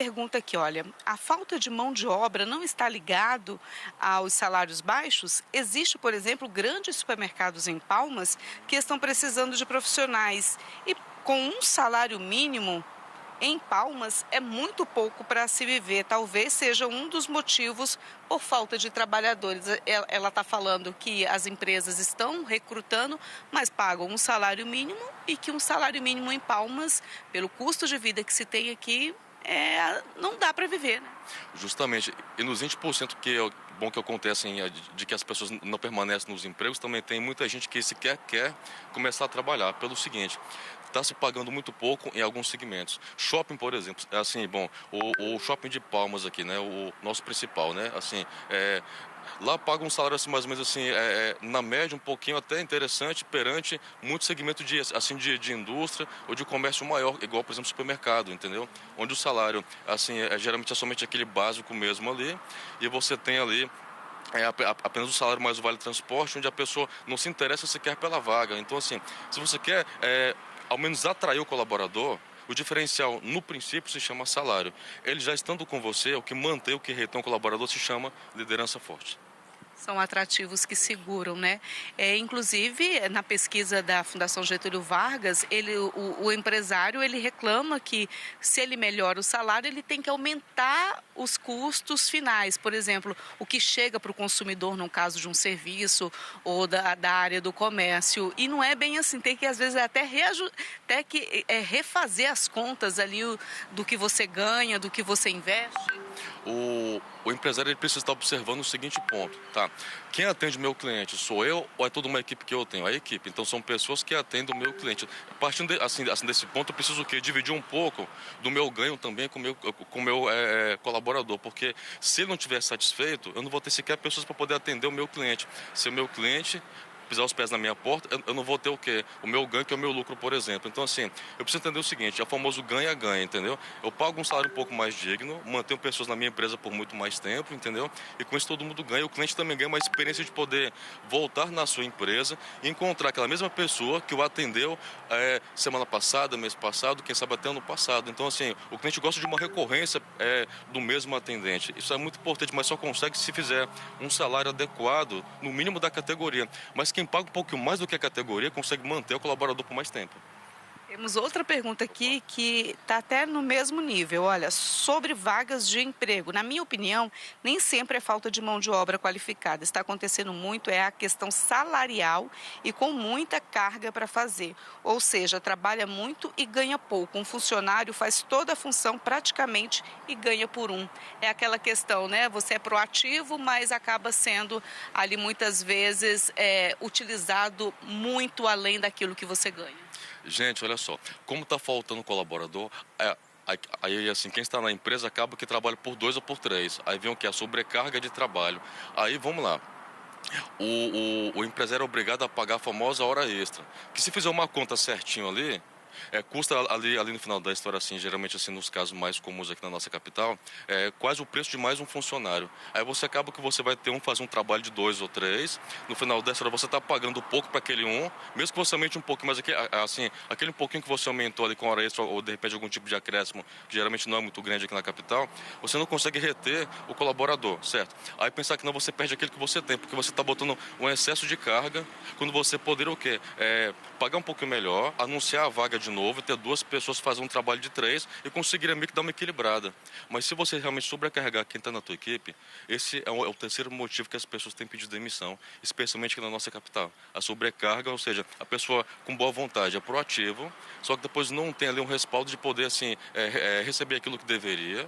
Pergunta aqui, olha, a falta de mão de obra não está ligado aos salários baixos? Existe, por exemplo, grandes supermercados em Palmas que estão precisando de profissionais e com um salário mínimo em Palmas é muito pouco para se viver. Talvez seja um dos motivos por falta de trabalhadores. Ela está falando que as empresas estão recrutando, mas pagam um salário mínimo e que um salário mínimo em Palmas, pelo custo de vida que se tem aqui, não dá para viver, né? Justamente, e nos 20% que é bom que acontecem de que as pessoas não permanecem nos empregos, também tem muita gente que sequer quer começar a trabalhar. Pelo seguinte, está se pagando muito pouco em alguns segmentos. Shopping, por exemplo, é assim, bom, o shopping de Palmas aqui, né, o nosso principal, né, assim, lá paga um salário assim, mais ou menos assim, na média um pouquinho até interessante perante muito segmento de, assim, de indústria ou de comércio maior, igual, por exemplo, supermercado, entendeu? Onde o salário, assim, geralmente é somente aquele básico mesmo ali, e você tem ali apenas o salário mais o vale transporte, onde a pessoa não se interessa sequer pela vaga. Então, assim, se você quer ao menos atrair o colaborador, o diferencial, no princípio, se chama salário. Ele já estando com você, o que mantém, o que retém o colaborador se chama liderança forte. São atrativos que seguram, né? Inclusive, na pesquisa da Fundação Getúlio Vargas, o empresário ele reclama que se ele melhora o salário, ele tem que aumentar os custos finais. Por exemplo, o que chega para o consumidor no caso de um serviço ou da área do comércio. E não é bem assim, tem que às vezes até refazer as contas ali do que você ganha, do que você investe. O empresário ele precisa estar observando o seguinte ponto, tá? Quem atende o meu cliente, sou eu ou é toda uma equipe que eu tenho? A equipe. Então são pessoas que atendem o meu cliente. Partindo assim desse ponto, eu preciso o quê? Dividir um pouco do meu ganho também com o meu colaborador, porque se ele não estiver satisfeito, eu não vou ter sequer pessoas para poder atender o meu cliente. Se o meu cliente pisar os pés na minha porta, eu não vou ter o quê? O meu ganho, que é o meu lucro, por exemplo. Então, assim, eu preciso entender o seguinte, é o famoso ganha-ganha, entendeu? Eu pago um salário um pouco mais digno, mantenho pessoas na minha empresa por muito mais tempo, entendeu? E com isso todo mundo ganha. O cliente também ganha uma experiência de poder voltar na sua empresa e encontrar aquela mesma pessoa que o atendeu semana passada, mês passado, quem sabe até ano passado. Então, assim, o cliente gosta de uma recorrência do mesmo atendente. Isso é muito importante, mas só consegue se fizer um salário adequado, no mínimo da categoria. Mas quem paga um pouco mais do que a categoria consegue manter o colaborador por mais tempo. Temos outra pergunta aqui que está até no mesmo nível. Olha, sobre vagas de emprego. Na minha opinião, nem sempre é falta de mão de obra qualificada. Está acontecendo muito a questão salarial e com muita carga para fazer. Ou seja, trabalha muito e ganha pouco. Um funcionário faz toda a função praticamente e ganha por um. É aquela questão, né? Você é proativo, mas acaba sendo ali muitas vezes utilizado muito além daquilo que você ganha. Gente, olha só, como está faltando colaborador, aí assim, quem está na empresa acaba que trabalha por 2 ou por 3. Aí vem o que? A sobrecarga de trabalho. Aí vamos lá. O empresário é obrigado a pagar a famosa hora extra. Que se fizer uma conta certinho ali, custa ali no final da história, assim, geralmente assim, nos casos mais comuns aqui na nossa capital, quase o preço de mais um funcionário. Aí você acaba que você vai ter fazer um trabalho de 2 ou 3, no final dessa hora você está pagando pouco para aquele mesmo que você aumente um pouquinho, mas assim, aquele pouquinho que você aumentou ali com hora extra ou de repente algum tipo de acréscimo, que geralmente não é muito grande aqui na capital, você não consegue reter o colaborador, certo? Aí pensar que não, você perde aquilo que você tem, porque você está botando um excesso de carga, quando você poderia o quê? Pagar um pouquinho melhor, anunciar a vaga de novo, ter 2 pessoas fazendo um trabalho de 3 e conseguir meio que dar uma equilibrada. Mas se você realmente sobrecarregar quem está na tua equipe, esse é o terceiro motivo que as pessoas têm pedido demissão, especialmente aqui na nossa capital. A sobrecarga, ou seja, a pessoa com boa vontade é proativo, só que depois não tem ali um respaldo de poder assim receber aquilo que deveria.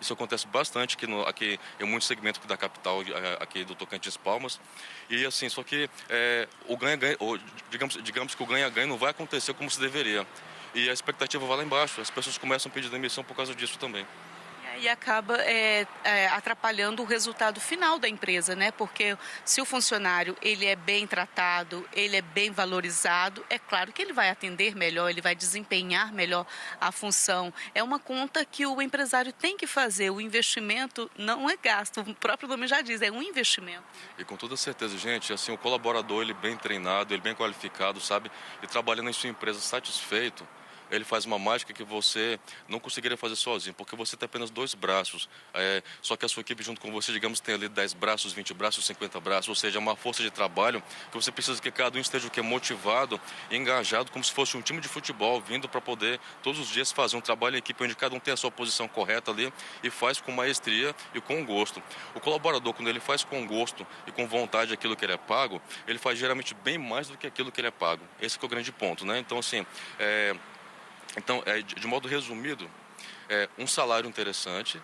Isso acontece bastante aqui em muitos segmentos da capital, aqui do Tocantins Palmas. E assim, só que o ganha-ganha, digamos que o ganha-ganha não vai acontecer como se deveria. E a expectativa vai lá embaixo, as pessoas começam a pedir demissão por causa disso também. E acaba atrapalhando o resultado final da empresa, né? Porque se o funcionário ele é bem tratado, ele é bem valorizado, é claro que ele vai atender melhor, ele vai desempenhar melhor a função. É uma conta que o empresário tem que fazer. O investimento não é gasto, o próprio nome já diz, é um investimento. E com toda certeza, gente, assim, o colaborador, ele bem treinado, ele bem qualificado, sabe? E trabalhando em sua empresa satisfeito, ele faz uma mágica que você não conseguiria fazer sozinho, porque você tem apenas 2 braços, só que a sua equipe junto com você, digamos, tem ali 10 braços, 20 braços, 50 braços, ou seja, é uma força de trabalho que você precisa que cada um esteja motivado e engajado, como se fosse um time de futebol, vindo para poder todos os dias fazer um trabalho em equipe onde cada um tem a sua posição correta ali e faz com maestria e com gosto. O colaborador, quando ele faz com gosto e com vontade aquilo que ele é pago, ele faz geralmente bem mais do que aquilo que ele é pago. Esse que é o grande ponto, né? Então, assim, de modo resumido, um salário interessante,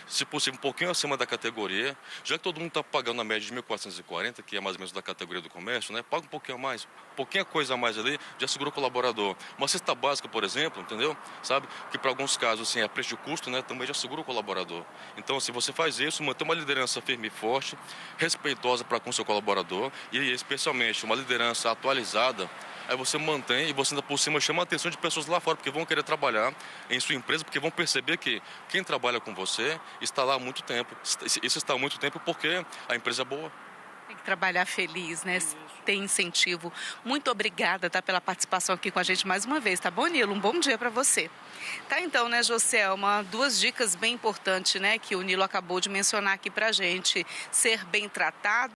se possível um pouquinho acima da categoria, já que todo mundo está pagando a média de 1.440, que é mais ou menos da categoria do comércio, né? Paga um pouquinho a mais, pouquinha coisa a mais ali, já segura o colaborador. Uma cesta básica, por exemplo, entendeu? Sabe? Que para alguns casos, assim, é preço de custo, né? Também já segura o colaborador. Então, se você faz isso, manter uma liderança firme e forte, respeitosa para com o seu colaborador e especialmente uma liderança atualizada, aí você mantém e você ainda por cima chama a atenção de pessoas lá fora, porque vão querer trabalhar em sua empresa, porque vão perceber que quem trabalha com você está lá há muito tempo. Isso está há muito tempo porque a empresa é boa. Tem que trabalhar feliz, né? Tem incentivo. Muito obrigada, tá, pela participação aqui com a gente mais uma vez, tá bom, Nilo? Um bom dia para você. Tá, então, né, Joselma, 2 dicas bem importantes, né, que o Nilo acabou de mencionar aqui pra gente. Ser bem tratado.